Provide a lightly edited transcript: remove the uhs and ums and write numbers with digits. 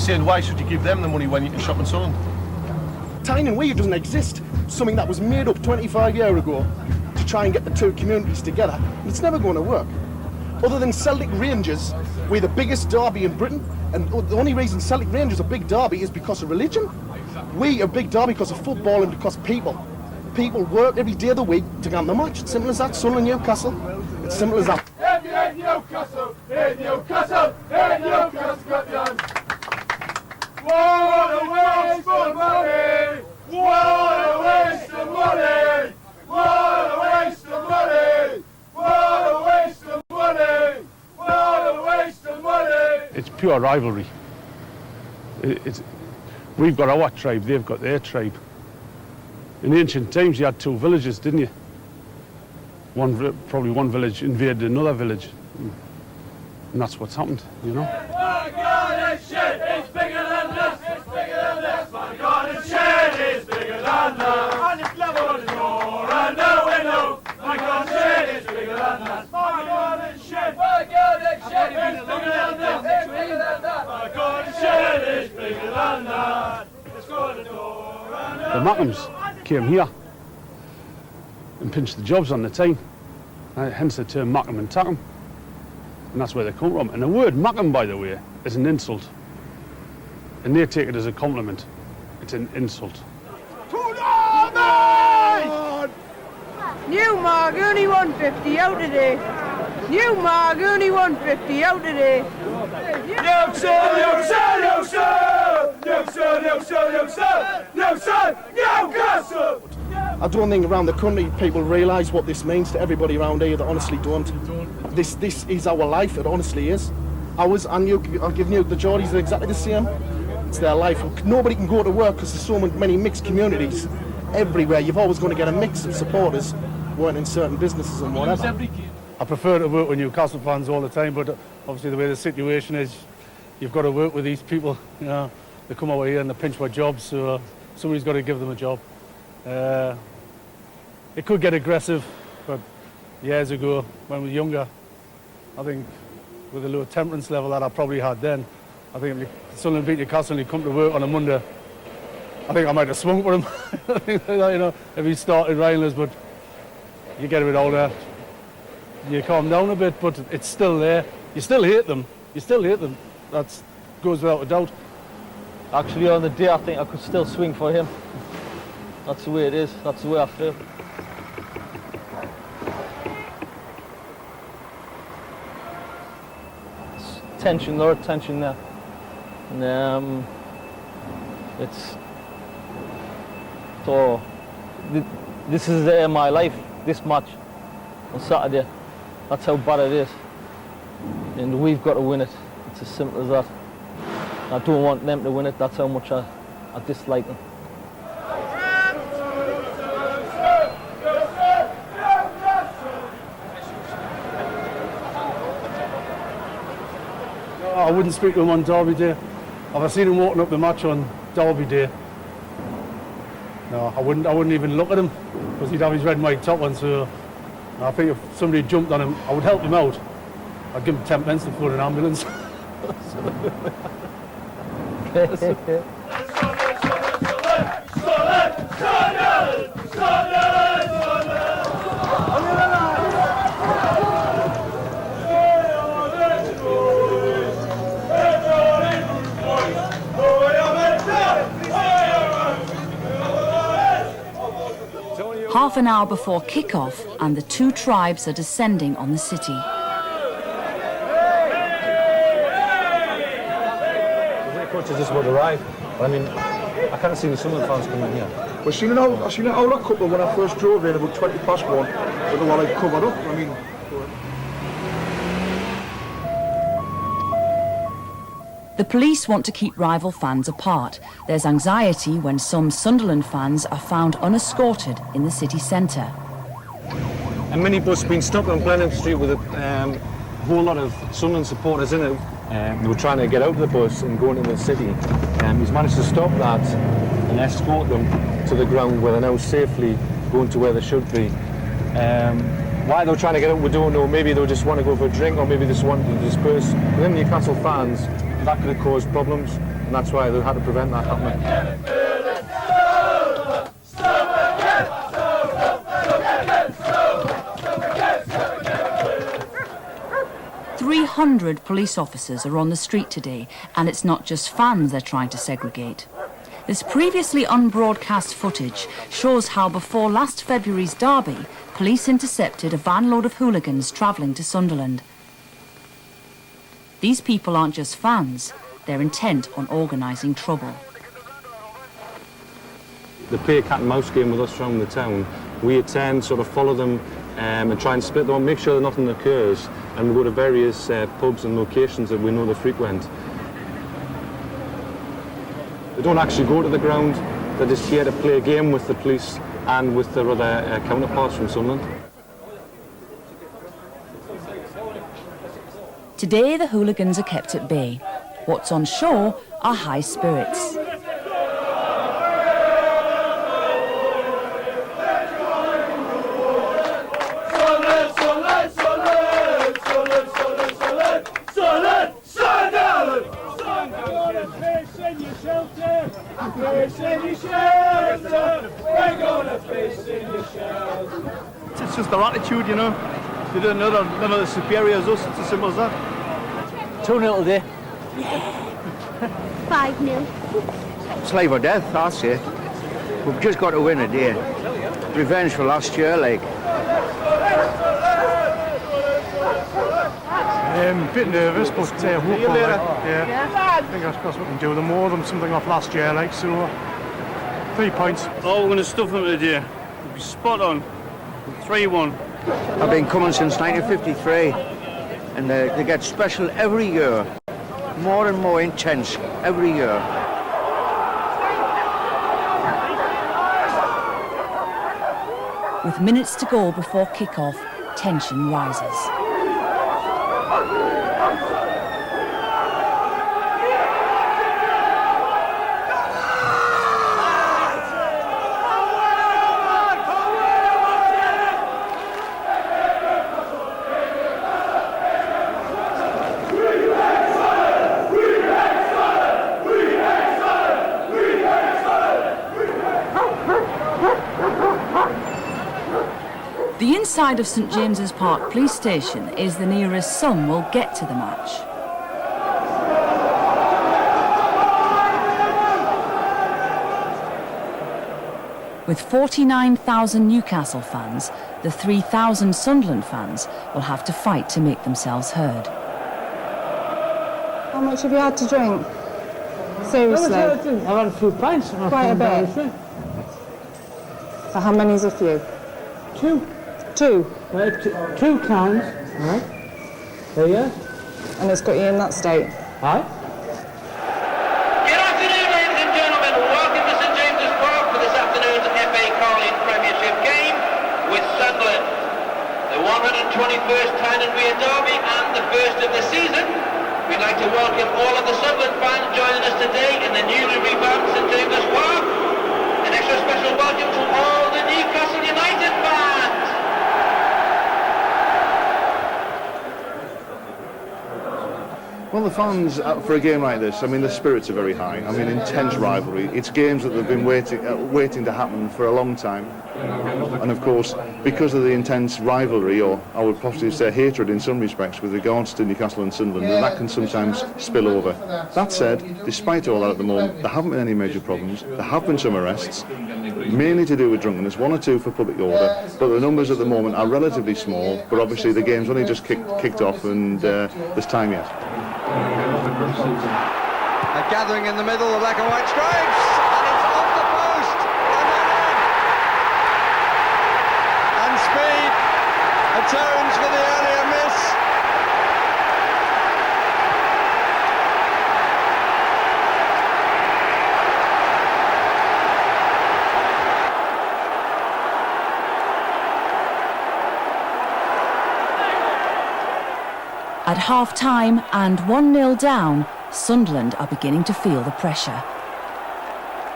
saying, why should you give them the money when you can shop in Sunderland? Tyne Wear doesn't exist. Something that was made up 25 years ago to try and get the two communities together. It's never going to work. Other than Celtic Rangers, we're the biggest derby in Britain, and the only reason Celtic Rangers are a big derby is because of religion. We are a big derby because of football and because of people. People work every day of the week to get on the match. It's simple as that. Sunderland, Newcastle. It's simple as that. Hey, Newcastle! Hey, Newcastle! Hey, Newcastle! Got done. What a waste of money! What a waste of money! What a waste of money! What a waste of money! What a waste of money! It's pure rivalry. We've got our tribe, they've got their tribe. In ancient times you had two villages, didn't you? Probably one village invaded another village. And that's what's happened, you know. My God, it's shit! It's bigger than this! It's bigger than this! My God, it's shit! It's bigger than that! And it's level on the door and the window! My God, shit! It's bigger than that! My God, it's shit! My God, it's shit! It's bigger than this! It's bigger than that! My God, it's shit! It's bigger than that! It's got the door and The Mackhams came here and pinched the jobs on the Tyne. Hence the term Mackham and Tackham. And that's where they come from. And the word Mackham, by the way, is an insult. And they take it as a compliment. It's an insult. Newmark, only 150 out today. Newmark, only 150 out today. Newcastle! I don't think around the country people realise what this means to everybody around here. They honestly don't. This is our life. It honestly is. Ours and I'll give you the Geordies are exactly the same. It's their life. Nobody can go to work because there's so many mixed communities everywhere. You've always going to get a mix of supporters working in certain businesses and whatever. I prefer to work with Newcastle fans all the time, but obviously the way the situation is, you've got to work with these people. You know, they come over here and they pinch my jobs, so somebody's got to give them a job. It could get aggressive, but years ago, when we were younger, I think with the low temperance level that I probably had then, I think if Sunderland beat Newcastle and you come to work on a Monday, I think I might have swung for him. I think, you know, if he started riling us, but you get a bit older, you calm down a bit, but it's still there. You still hate them. You still hate them. That goes without a doubt. Actually, on the day, I think I could still swing for him. That's the way it is. That's the way I feel. It's tension there, tension there. And it's... So, this is my life, this match on Saturday. That's how bad it is. And we've got to win it. It's as simple as that. I don't want them to win it. That's how much I dislike them. I wouldn't speak to him on Derby Day. Have I seen him walking up the match on Derby Day? No, I wouldn't even look at him because he'd have his red and white top on. So I think if somebody jumped on him, I would help him out. I'd give him 10 pence to phone an ambulance. Half an hour before kick-off, and the two tribes are descending on the city. The coaches just about arrived. I mean, I can't see the Sunderland fans coming here. Well, I seen an older couple when I first drove in about 20 past 1 with the one I covered up. I mean. The police want to keep rival fans apart. There's anxiety when some Sunderland fans are found unescorted in the city centre. A minibus being stopped on Blenheim Street with a whole lot of Sunderland supporters in it. They were trying to get out of the bus and go into the city. He's managed to stop that and escort them to the ground where they're now safely going to where they should be. Why they're trying to get out, we don't know. Maybe they just want to go for a drink, or maybe they just want to disperse. Within Newcastle fans, that could have caused problems. and that's why they had to prevent that happening. 300 police officers are on the street today, and it's not just fans they're trying to segregate. This previously unbroadcast footage shows how before last February's derby, police intercepted a van load of hooligans travelling to Sunderland. These people aren't just fans, they're intent on organising trouble. They play a cat and mouse game with us around the town. We attend, sort of follow them and try and split them up, make sure that nothing occurs, and we go to various pubs and locations that we know they frequent. They don't actually go to the ground, they're just here to play a game with the police and with their other counterparts from Sunderland. Today the hooligans are kept at bay. What's on show are high spirits. It's just their attitude, you know. They don't know they're none of the superior as us. It's as simple as that. 2-0 today. 5-0. It's life or death, that's it. We've just got to win a day. Revenge for last year, like. Bit nervous, but hopeful. Yeah. Fingers crossed we can do them more than something off last year, like, so 3 points. Oh, we're going to stuff them today. We'll be spot on. 3-1. I've been coming since 1953, and they get special every year. More and more intense every year. With minutes to go before kick-off, tension rises. The inside of St James's Park police station is the nearest some will get to the match. With 49,000 Newcastle fans, the 3,000 Sunderland fans will have to fight to make themselves heard. How much have you had to drink? Seriously? I've had a few pints. Quite a bit. So how many's a few? 2. 2? 2 cans. Right. There you are. And it's got you in that state? Aye. Good afternoon, ladies and gentlemen. Welcome to St James's Park for this afternoon's FA Carling Premiership game with Sunderland. The 121st Tyne Wear derby and the first of the season. We'd like to welcome all of the Sunderland fans joining us today in the newly revamped St James's Park. An extra special welcome to all the Newcastle United fans. Well, the fans, for a game like this, I mean, the spirits are very high. I mean, intense rivalry. It's games that they've been waiting to happen for a long time. And of course, because of the intense rivalry, or I would possibly say hatred in some respects with regards to Newcastle and Sunderland, that can sometimes spill over. That said, despite all that at the moment, there haven't been any major problems. There have been some arrests, mainly to do with drunkenness, 1 or 2 for public order, but the numbers at the moment are relatively small, but obviously the game's only just kicked off and there's time yet. A gathering in the middle, the black and white stripes, and it's off the post, and Speed atones for the earlier miss. At half-time and 1-0 down, Sunderland are beginning to feel the pressure.